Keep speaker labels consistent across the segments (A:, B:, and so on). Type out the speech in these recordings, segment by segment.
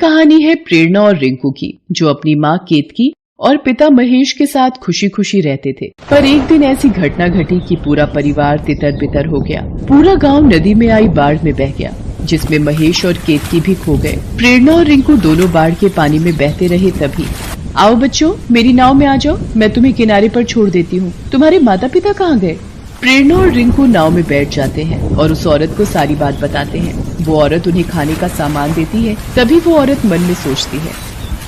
A: कहानी है प्रेरणा और रिंकू की, जो अपनी माँ केतकी और पिता महेश के साथ खुशी खुशी रहते थे। पर एक दिन ऐसी घटना घटी कि पूरा परिवार तितर बितर हो गया। पूरा गांव नदी में आई बाढ़ में बह गया, जिसमें महेश और केतकी भी खो गए। प्रेरणा और रिंकू दोनों बाढ़ के पानी में बहते रहे। तभी, आओ बच्चों, मेरी नाव में आ जाओ, मैं तुम्हें किनारे पर छोड़ देती हूँ। तुम्हारे माता पिता कहाँ गए? प्रेरणा और रिंकू नाव में बैठ जाते हैं और उस औरत को सारी बात बताते हैं। वो औरत उन्हें खाने का सामान देती है। तभी वो औरत मन में सोचती है,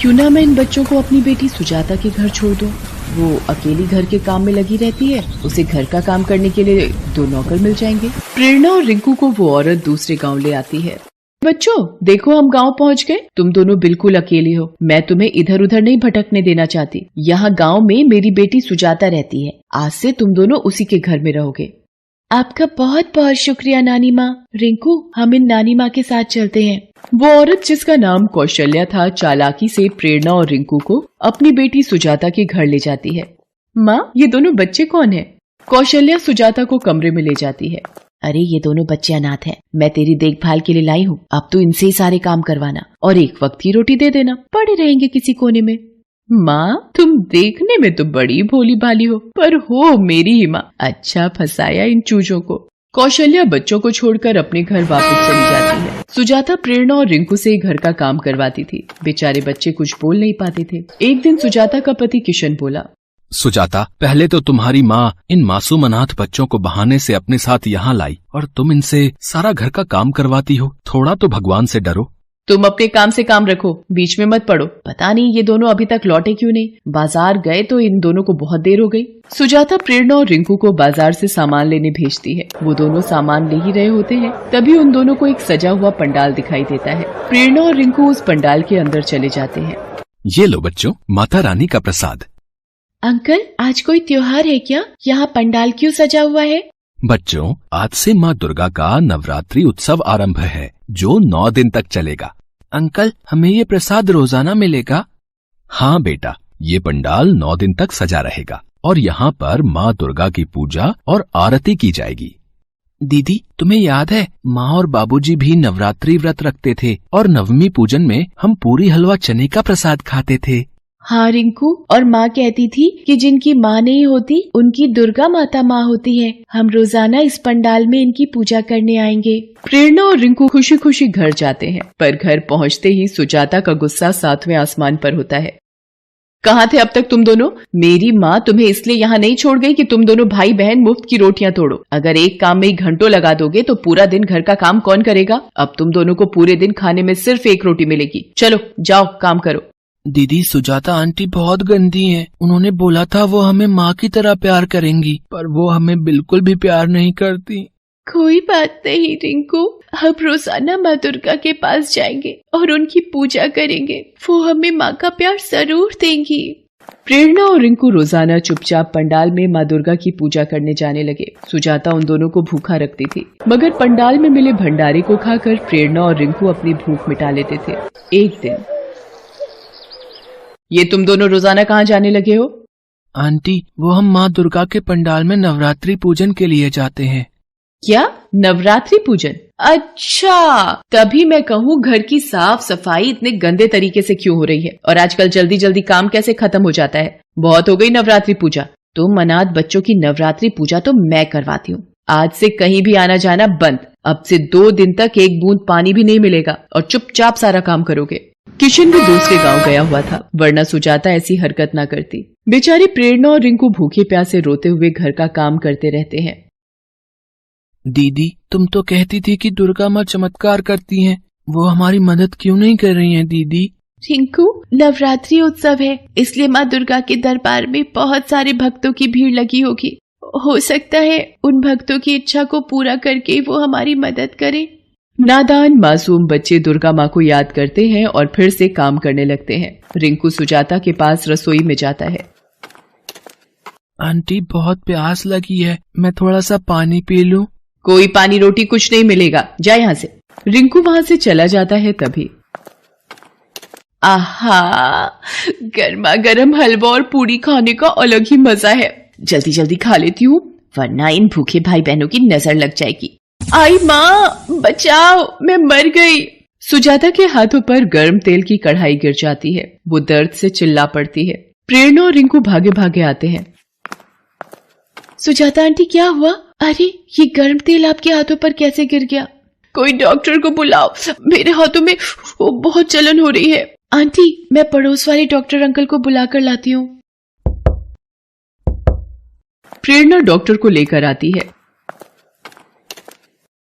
A: क्यों ना मैं इन बच्चों को अपनी बेटी सुजाता के घर छोड़ दूं। वो अकेली घर के काम में लगी रहती है, उसे घर का काम करने के लिए 2 नौकर मिल जाएंगे। प्रेरणा और रिंकू को वो औरत दूसरे गांव ले आती है। बच्चों देखो, हम गांव पहुंच गए। तुम दोनों बिल्कुल अकेले हो। मैं तुम्हें इधर उधर नहीं भटकने देना चाहती। यहाँ गांव में मेरी बेटी सुजाता रहती है। आज से तुम दोनों उसी के घर में रहोगे। आपका बहुत बहुत शुक्रिया नानी माँ। रिंकू, हम इन नानी माँ के साथ चलते हैं। वो औरत, जिसका नाम कौशल्या था, चालाकी से प्रेरणा और रिंकू को अपनी बेटी सुजाता के घर ले जाती है। माँ, ये दोनों बच्चे कौन है? कौशल्या सुजाता को कमरे में ले जाती है। अरे, ये दोनों बच्चे अनाथ हैं। मैं तेरी देखभाल के लिए लाई हूँ। अब तू इनसे ही सारे काम करवाना और एक वक्त की रोटी दे देना। पड़े रहेंगे किसी कोने में। माँ, तुम देखने में तो बड़ी भोली भाली हो, पर हो मेरी ही माँ। अच्छा फंसाया इन चूजों को। कौशल्या बच्चों को छोड़कर अपने घर वापस चली जाती है। सुजाता प्रेरणा और रिंकू से घर का काम करवाती थी। बेचारे बच्चे कुछ बोल नहीं पाते थे। एक दिन सुजाता का पति किशन बोला,
B: सुजाता, पहले तो तुम्हारी माँ इन मासूम अनाथ बच्चों को बहाने से अपने साथ यहाँ लाई और तुम इनसे सारा घर का काम करवाती हो। थोड़ा तो भगवान से डरो।
A: तुम अपने काम से काम रखो, बीच में मत पड़ो। पता नहीं ये दोनों अभी तक लौटे क्यों नहीं। बाजार गए तो इन दोनों को बहुत देर हो गई। सुजाता प्रेरणा और रिंकू को बाजार से सामान लेने भेजती है। वो दोनों सामान ले ही रहे होते हैं, तभी उन दोनों को एक सजा हुआ पंडाल दिखाई देता है। प्रेरणा और रिंकू उस पंडाल के अंदर चले जाते हैं।
B: ये लो बच्चों, माता रानी का प्रसाद।
A: अंकल, आज कोई त्योहार है क्या? यहाँ पंडाल क्यों सजा हुआ है?
B: बच्चों, आज से माँ दुर्गा का नवरात्रि उत्सव आरंभ है, जो 9 दिन तक चलेगा। अंकल, हमें ये प्रसाद रोजाना मिलेगा? हाँ बेटा, ये पंडाल 9 दिन तक सजा रहेगा और यहाँ पर माँ दुर्गा की पूजा और आरती की जाएगी। दीदी, तुम्हें याद है माँ और बाबूजी भी नवरात्रि व्रत रखते थे और नवमी पूजन में हम पूरी हलवा चने का प्रसाद खाते थे।
A: हाँ रिंकू, और माँ कहती थी कि जिनकी माँ नहीं होती उनकी दुर्गा माता माँ होती है। हम रोजाना इस पंडाल में इनकी पूजा करने आएंगे। प्रेरणा और रिंकू खुशी खुशी घर जाते हैं, पर घर पहुँचते ही सुजाता का गुस्सा 7वें आसमान पर होता है। कहाँ थे अब तक तुम दोनों? मेरी माँ तुम्हें इसलिए यहाँ नहीं छोड़ गई कि तुम दोनों भाई बहन मुफ्त की रोटियां तोड़ो। अगर एक काम में ही घंटों लगा दोगे तो पूरा दिन घर का काम कौन करेगा? अब तुम दोनों को पूरे दिन खाने में सिर्फ 1 रोटी मिलेगी। चलो जाओ, काम करो।
B: दीदी, सुजाता आंटी बहुत गंदी हैं। उन्होंने बोला था वो हमें माँ की तरह प्यार करेंगी, पर वो हमें बिल्कुल भी प्यार नहीं करती।
A: कोई बात नहीं रिंकू, हम रोजाना माँ दुर्गा के पास जाएंगे और उनकी पूजा करेंगे। वो हमें माँ का प्यार जरूर देंगी। प्रेरणा और रिंकू रोजाना चुपचाप पंडाल में माँ दुर्गा की पूजा करने जाने लगे। सुजाता उन दोनों को भूखा रखती थी, मगर पंडाल में मिले भंडारे को खाकर प्रेरणा और रिंकू अपनी भूख मिटा लेते थे। एक दिन, ये तुम दोनों रोजाना कहाँ जाने लगे हो?
B: आंटी, वो हम माँ दुर्गा के पंडाल में नवरात्रि पूजन के लिए जाते हैं।
A: क्या नवरात्रि पूजन? अच्छा, तभी मैं कहूँ घर की साफ सफाई इतने गंदे तरीके से क्यों हो रही है और आजकल जल्दी जल्दी काम कैसे खत्म हो जाता है। बहुत हो गई नवरात्रि पूजा। तुम अनाथ बच्चों की नवरात्रि पूजा तो मैं करवाती हूँ। आज से कहीं भी आना जाना बंद। अब से 2 दिन तक एक बूंद पानी भी नहीं मिलेगा और चुपचाप सारा काम करोगे। किशन भी दूसरे गांव गया हुआ था, वरना सुजाता ऐसी हरकत ना करती। बेचारी प्रेरणा और रिंकू भूखे प्यासे रोते हुए घर का काम करते रहते हैं।
B: दीदी, तुम तो कहती थी कि दुर्गा माँ चमत्कार करती हैं, वो हमारी मदद क्यों नहीं कर रही हैं दीदी?
A: रिंकू, नवरात्रि उत्सव है, इसलिए माँ दुर्गा के दरबार में बहुत सारे भक्तों की भीड़ लगी होगी। हो सकता है उन भक्तों की इच्छा को पूरा करके वो हमारी मदद करे। नादान मासूम बच्चे दुर्गा माँ को याद करते हैं और फिर से काम करने लगते हैं। रिंकू सुजाता के पास रसोई में जाता है।
B: आंटी, बहुत प्यास लगी है, मैं थोड़ा सा पानी पी लूं?
A: कोई पानी रोटी कुछ नहीं मिलेगा, जा यहाँ से। रिंकू वहाँ से चला जाता है। तभी, आहा, गर्मा गर्म हलवा और पूरी खाने का अलग ही मजा है। जल्दी जल्दी खा लेती हूँ, वरना इन भूखे भाई बहनों की नजर लग जाएगी। आई माँ, बचाओ, मैं मर गई। सुजाता के हाथों पर गर्म तेल की कढ़ाई गिर जाती है। वो दर्द से चिल्ला पड़ती है। प्रेरणा और रिंकू भागे भागे आते हैं। सुजाता आंटी क्या हुआ? अरे ये गर्म तेल आपके हाथों पर कैसे गिर गया? कोई डॉक्टर को बुलाओ, मेरे हाथों में बहुत जलन हो रही है। आंटी मैं पड़ोस वाले डॉक्टर अंकल को बुलाकर लाती हूँ। प्रेरणा डॉक्टर को लेकर आती है।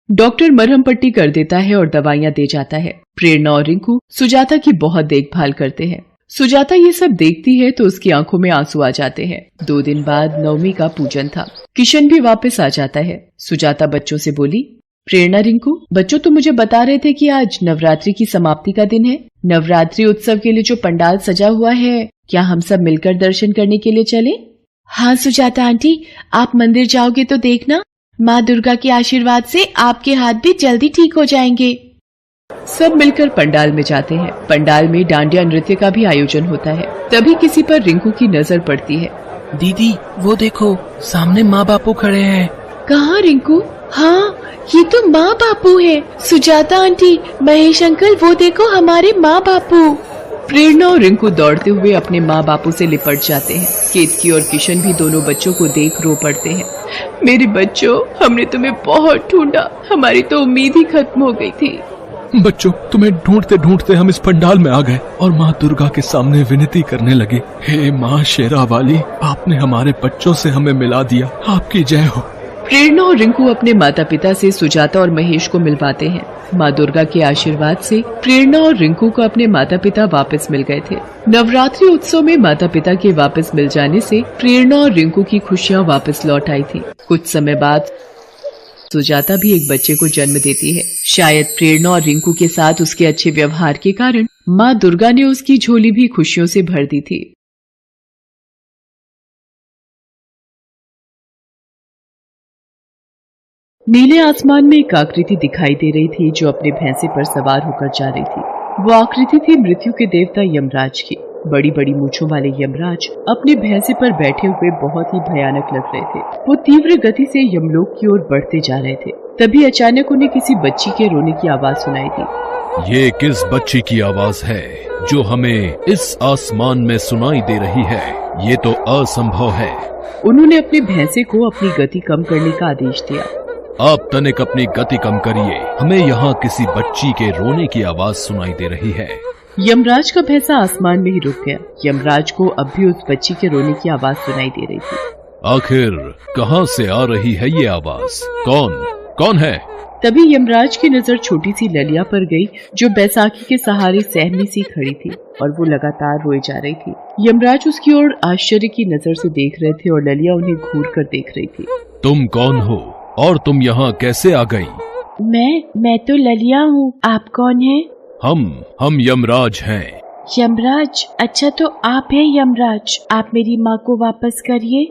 A: डॉक्टर मरहम पट्टी कर देता है और दवाइयां दे जाता है। प्रेरणा और रिंकू सुजाता की बहुत देखभाल करते हैं। सुजाता ये सब देखती है तो उसकी आंखों में आंसू आ जाते हैं। 2 दिन बाद नवमी का पूजन था। किशन भी वापस आ जाता है। सुजाता बच्चों से बोली, प्रेरणा, रिंकू, बच्चों तो मुझे बता रहे थे कि आज नवरात्रि की समाप्ति का दिन है। नवरात्रि उत्सव के लिए जो पंडाल सजा हुआ है, क्या हम सब मिलकर दर्शन करने के लिए चले? हाँ सुजाता आंटी, आप मंदिर जाओगे तो देखना, माँ दुर्गा के आशीर्वाद से आपके हाथ भी जल्दी ठीक हो जाएंगे। सब मिलकर पंडाल में जाते हैं। पंडाल में डांडिया नृत्य का भी आयोजन होता है। तभी किसी पर रिंकू की नजर पड़ती है।
B: दीदी वो देखो, सामने माँ बापू खड़े हैं।
A: कहाँ रिंकू? हाँ ये तो माँ बापू है। सुजाता आंटी, महेश अंकल, वो देखो हमारे माँ बापू। प्रेरणा और रिंकू दौड़ते हुए अपने माँ बापू से लिपट जाते हैं। केतकी और किशन भी दोनों बच्चों को देख रो पड़ते हैं। मेरे बच्चों, हमने तुम्हें बहुत ढूंढा, हमारी तो उम्मीद ही खत्म हो गई थी।
B: बच्चों, तुम्हें ढूंढते ढूंढते हम इस पंडाल में आ गए और माँ दुर्गा के सामने विनती करने लगे। हे माँ शेरा वाली, आपने हमारे बच्चों से हमें मिला दिया, आपकी जय हो।
A: प्रेरणा और रिंकू अपने माता पिता से सुजाता और महेश को मिलवाते हैं। माँ दुर्गा के आशीर्वाद से प्रेरणा और रिंकू को अपने माता पिता वापस मिल गए थे। नवरात्रि उत्सव में माता पिता के वापस मिल जाने से प्रेरणा और रिंकू की खुशियाँ वापस लौट आई थी। कुछ समय बाद सुजाता भी एक बच्चे को जन्म देती है। शायद प्रेरणा और रिंकू के साथ उसके अच्छे व्यवहार के कारण माँ दुर्गा ने उसकी झोली भी खुशियों से भर दी थी। नीले आसमान में एक आकृति दिखाई दे रही थी जो अपने भैंसे पर सवार होकर जा रही थी। वो आकृति थी मृत्यु के देवता यमराज की। बड़ी बड़ी मूंछों वाले यमराज अपने भैंसे पर बैठे हुए बहुत ही भयानक लग रहे थे। वो तीव्र गति से यमलोक की ओर बढ़ते जा रहे थे। तभी अचानक उन्हें किसी बच्ची के रोने की आवाज सुनाई दी।
B: ये किस बच्ची की आवाज है जो हमें इस आसमान में सुनाई दे रही है? ये तो असंभव है।
A: उन्होंने अपने भैंसे को अपनी गति कम करने का आदेश दिया।
B: आप तनिक अपनी गति कम करिए, हमें यहाँ किसी बच्ची के रोने की आवाज सुनाई दे रही है।
A: यमराज का भैंसा आसमान में ही रुक गया। यमराज को अब भी उस बच्ची के रोने की आवाज सुनाई दे रही थी।
B: आखिर कहाँ से आ रही है ये आवाज? कौन है?
A: तभी यमराज की नजर छोटी सी ललिया पर गई जो बैसाखी के सहारे सहमी सी खड़ी थी और वो लगातार रोए जा रही थी। यमराज उसकी ओर आश्चर्य की नजर से देख रहे थे और ललिया उन्हें घूर कर देख रही थी।
B: तुम कौन हो और तुम यहाँ कैसे आ गई?
A: मैं तो ललिया हूँ। आप कौन हैं?
B: हम यमराज हैं।
A: यमराज? अच्छा तो आप हैं यमराज। आप मेरी माँ को वापस करिए।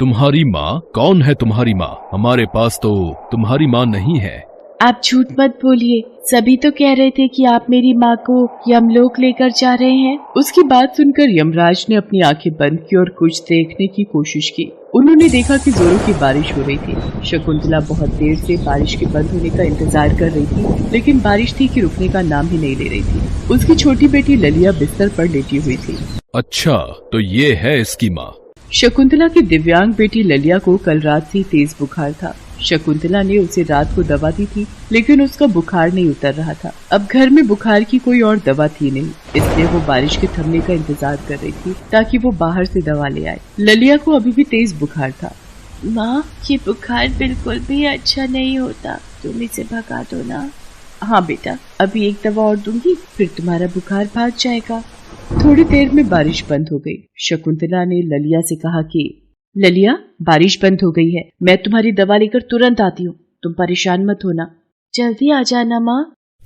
B: तुम्हारी माँ? कौन है तुम्हारी माँ? हमारे पास तो तुम्हारी माँ नहीं है।
A: आप झूठ मत बोलिए, सभी तो कह रहे थे कि आप मेरी माँ को यमलोक लेकर जा रहे हैं। उसकी बात सुनकर यमराज ने अपनी आंखें बंद की और कुछ देखने की कोशिश की। उन्होंने देखा कि जोरों की बारिश हो रही थी। शकुंतला बहुत देर से बारिश के बंद होने का इंतजार कर रही थी, लेकिन बारिश थी कि रुकने का नाम ही नहीं ले रही थी। उसकी छोटी बेटी ललिया बिस्तर पर लेटी हुई थी।
B: अच्छा, तो ये है इसकी माँ।
A: शकुंतला की दिव्यांग बेटी ललिया को कल रात से तेज बुखार था। शकुंतला ने उसे रात को दवा दी थी, लेकिन उसका बुखार नहीं उतर रहा था। अब घर में बुखार की कोई और दवा थी नहीं, इसलिए वो बारिश के थमने का इंतजार कर रही थी ताकि वो बाहर से दवा ले आए। ललिया को अभी भी तेज बुखार था। माँ, ये बुखार बिल्कुल भी अच्छा नहीं होता, तुम इसे भगा दो ना। हाँ बेटा, अभी एक दवा और दूंगी, फिर तुम्हारा बुखार भाग जाएगा। थोड़ी देर में बारिश बंद हो गई। शकुंतला ने ललिया से कहा कि ललिया, बारिश बंद हो गई है, मैं तुम्हारी दवा लेकर तुरंत आती हूँ, तुम परेशान मत होना। जल्दी आ जाना माँ।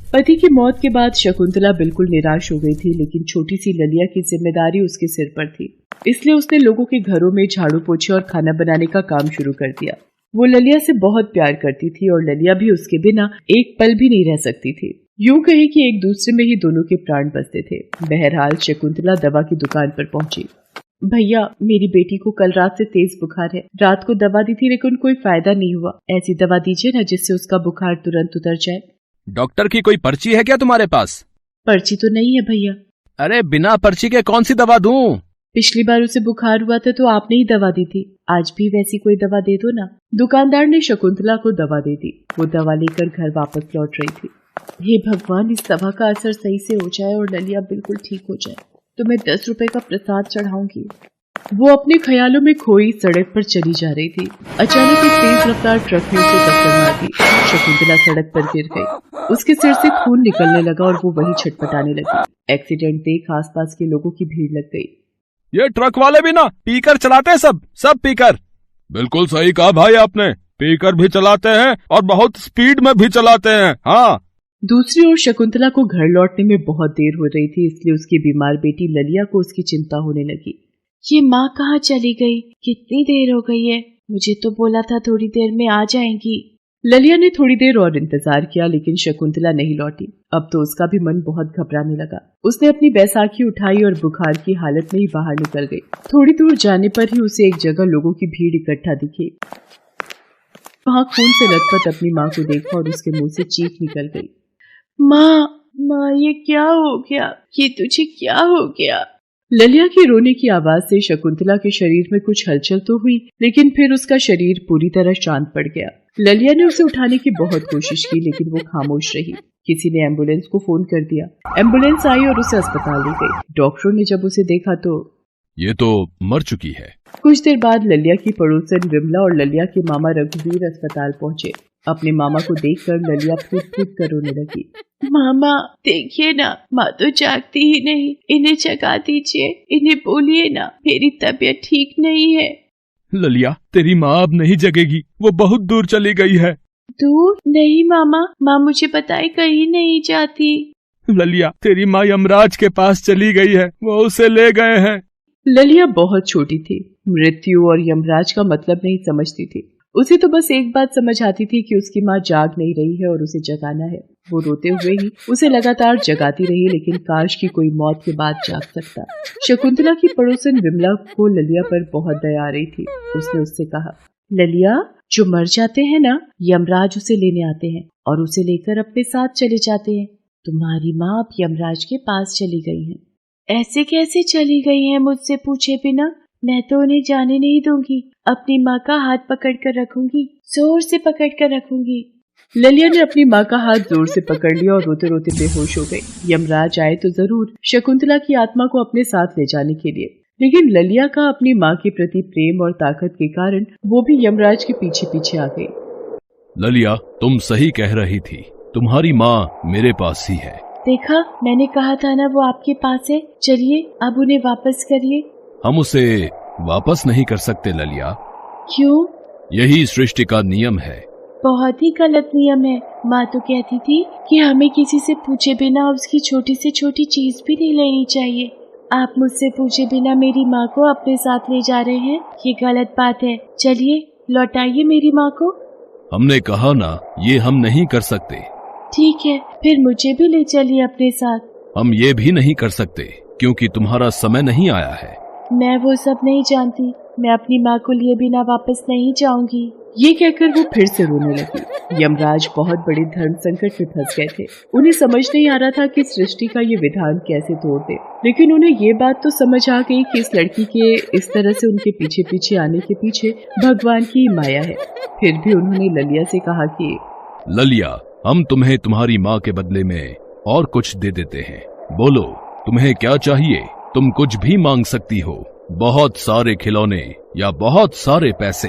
A: पति की मौत के बाद शकुंतला बिल्कुल निराश हो गई थी, लेकिन छोटी सी ललिया की जिम्मेदारी उसके सिर पर थी, इसलिए उसने लोगों के घरों में झाड़ू पोछे और खाना बनाने का काम शुरू कर दिया। वो ललिया से बहुत प्यार करती थी और ललिया भी उसके बिना एक पल भी नहीं रह सकती थी। यूं कहे कि एक दूसरे में ही दोनों के प्राण बसते थे। बहरहाल शकुंतला दवा की दुकान पर पहुंची। भैया, मेरी बेटी को कल रात से तेज बुखार है। रात को दवा दी थी लेकिन कोई फायदा नहीं हुआ। ऐसी दवा दीजिए ना जिससे उसका बुखार तुरंत उतर जाए।
B: डॉक्टर की कोई पर्ची है क्या तुम्हारे पास?
A: पर्ची तो नहीं है भैया।
B: अरे बिना पर्ची के कौन सी दवा दूं?
A: पिछली बार उसे बुखार हुआ था तो आपने ही दवा दी थी, आज भी वैसी कोई दवा दे दो ना। दुकानदार ने शकुंतला को दवा दे दी। वो दवा लेकर घर वापस लौट रही थी। हे भगवान, इस दवा का असर सही से हो जाए और ललिया बिल्कुल ठीक हो जाए तो मैं 10 रुपए का प्रसाद चढ़ाऊंगी। वो अपने ख्यालों में खोई सड़क पर चली जा रही थी। अचानक एक तेज रफ्तार ट्रक ने उसे टक्कर मार दी। शकुंतला सड़क पर गिर गई। उसके सिर से खून निकलने लगा और वो वहीं छटपटाने लगी। एक्सीडेंट देख आसपास के लोगों की भीड़ लग गई।
B: ये ट्रक वाले भी ना पीकर चलाते हैं, सब पीकर। बिल्कुल सही कहा भाई आपने, पीकर भी चलाते हैं और बहुत स्पीड में भी चलाते हैं। हाँ।
A: दूसरी ओर शकुंतला को घर लौटने में बहुत देर हो रही थी, इसलिए उसकी बीमार बेटी ललिया को उसकी चिंता होने लगी। ये माँ कहाँ चली गई? कितनी देर हो गई है? मुझे तो बोला था थोड़ी देर में आ जाएंगी। ललिया ने थोड़ी देर और इंतजार किया लेकिन शकुंतला नहीं लौटी। अब तो उसका भी मन बहुत घबराने लगा। उसने अपनी बैसाखी उठाई और बुखार की हालत में ही बाहर निकल गई। थोड़ी दूर जाने पर ही उसे एक जगह लोगों की भीड़ इकट्ठा दिखी। वहां खून से लथपथ अपनी माँ को देखा और उसके मुंह से चीख निकल गई। माँ, ये क्या हो गया? ये तुझे क्या हो गया? ललिया की रोने की आवाज से शकुंतला के शरीर में कुछ हलचल तो हुई, लेकिन फिर उसका शरीर पूरी तरह शांत पड़ गया। ललिया ने उसे उठाने की बहुत कोशिश की लेकिन वो खामोश रही। किसी ने एम्बुलेंस को फोन कर दिया। एम्बुलेंस आई और उसे अस्पताल ले गई। डॉक्टरों ने जब उसे देखा तो
B: ये तो मर चुकी है।
A: कुछ देर बाद ललिया की पड़ोसन विमला और ललिया के मामा रघुवीर अस्पताल पहुंचे। अपने मामा को देखकर ललिया फूट फूट कर रोने लगी। मामा देखिए ना, माँ तो जागती ही नहीं, इन्हें जगा दीजिए, इन्हें बोलिए ना मेरी तबीयत ठीक नहीं है।
B: ललिया, तेरी माँ अब नहीं जगेगी, वो बहुत दूर चली गई है।
A: दूर? नहीं मामा, माँ मुझे बताए कहीं नहीं जाती।
B: ललिया, तेरी माँ यमराज के पास चली गई है, वो उसे ले गए हैं।
A: ललिया बहुत छोटी थी, मृत्यु और यमराज का मतलब नहीं समझती थी। उसे तो बस एक बात समझ आती थी कि उसकी माँ जाग नहीं रही है और उसे जगाना है। वो रोते हुए ही उसे लगातार जगाती रही, लेकिन काश की कोई मौत के बाद जाग सकता। शकुंतला की पड़ोसन विमला को ललिया पर बहुत दया आ रही थी। उसने उससे कहा, ललिया, जो मर जाते हैं ना, यमराज उसे लेने आते हैं और उसे लेकर अपने साथ चले जाते हैं। तुम्हारी माँ अब यमराज के पास चली गई है। ऐसे कैसे चली गई है मुझसे पूछे बिना? मैं तो उन्हें जाने नहीं दूंगी। अपनी माँ का हाथ पकड़कर रखूंगी, जोर से पकड़कर रखूंगी। ललिया ने अपनी माँ का हाथ जोर से पकड़ लिया और रोते रोते बेहोश हो गई। यमराज आए तो जरूर शकुंतला की आत्मा को अपने साथ ले जाने के लिए, लेकिन ललिया का अपनी माँ के प्रति प्रेम और ताकत के कारण वो भी यमराज के पीछे पीछे आ गई।
B: ललिया, तुम सही कह रही थी, तुम्हारी माँ मेरे पास ही है।
A: देखा, मैंने कहा था ना वो आपके पास है। चलिए अब उन्हें वापस करिए।
B: हम उसे वापस नहीं कर सकते ललिया।
A: क्यों?
B: यही सृष्टि का नियम है।
A: बहुत ही गलत नियम है। माँ तो कहती थी कि हमें किसी से पूछे बिना उसकी छोटी से छोटी चीज भी नहीं लेनी चाहिए। आप मुझसे पूछे बिना मेरी माँ को अपने साथ ले जा रहे हैं, ये गलत बात है। चलिए लौटाइए मेरी माँ को।
B: हमने कहा ना, ये हम नहीं कर सकते।
A: ठीक है, फिर मुझे भी ले चलिए अपने साथ।
B: हम ये भी नहीं कर सकते क्योंकि तुम्हारा समय नहीं आया है।
A: मैं वो सब नहीं जानती, मैं अपनी माँ को लिए बिना वापस नहीं जाऊंगी। ये कहकर वो फिर से रोने लगी। यमराज बहुत बड़े धर्म संकट में फंस गए थे। उन्हें समझ नहीं आ रहा था कि सृष्टि का ये विधान कैसे तोड़ दे, लेकिन उन्हें ये बात तो समझ आ गई कि इस लड़की के इस तरह से उनके पीछे पीछे आने के पीछे भगवान की माया है। फिर भी उन्होंने ललिया से कहा कि
B: ललिया, हम तुम्हें तुम्हारी माँ के बदले में और कुछ दे देते हैं। बोलो, तुम्हें क्या चाहिए? तुम कुछ भी मांग सकती हो, बहुत सारे खिलौने या बहुत सारे पैसे।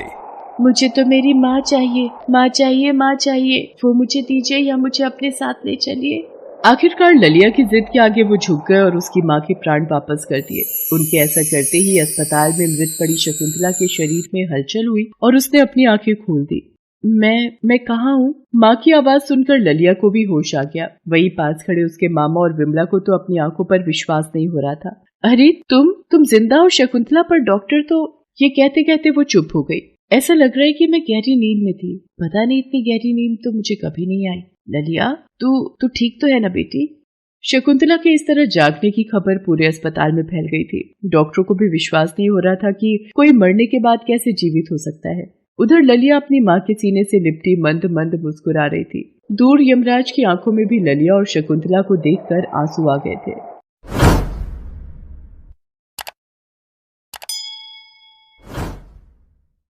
A: मुझे तो मेरी माँ चाहिए, माँ चाहिए, माँ चाहिए। वो मुझे दीजिए या मुझे अपने साथ ले चलिए। आखिरकार ललिया की जिद के आगे वो झुक गए और उसकी माँ के प्राण वापस कर दिए। उनके ऐसा करते ही अस्पताल में मृत पड़ी शकुंतला के शरीर में हलचल हुई और उसने अपनी आंखें खोल दी। मैं कहाँ हूँ? माँ की आवाज सुनकर ललिया को भी होश आ गया। वही पास खड़े उसके मामा और विमला को तो अपनी आंखों पर विश्वास नहीं हो रहा था। अरे तुम जिंदा हो शकुंतला? पर डॉक्टर तो... ये कहते कहते वो चुप हो गई। ऐसा लग रहा है कि मैं गहरी नींद में थी। पता नहीं, इतनी गहरी नींद तो मुझे कभी नहीं आई। ललिया, तू ठीक तो है ना बेटी? शकुंतला के इस तरह जागने की खबर पूरे अस्पताल में फैल गई थी। डॉक्टरों को भी विश्वास नहीं हो रहा था कि कोई मरने के बाद कैसे जीवित हो सकता है। उधर ललिया अपनी माँ के सीने से लिपटी मंद मंद मुस्कुरा रही थी। दूर यमराज की आंखों में भी ललिया और शकुंतला को देखकर आंसू आ गए थे।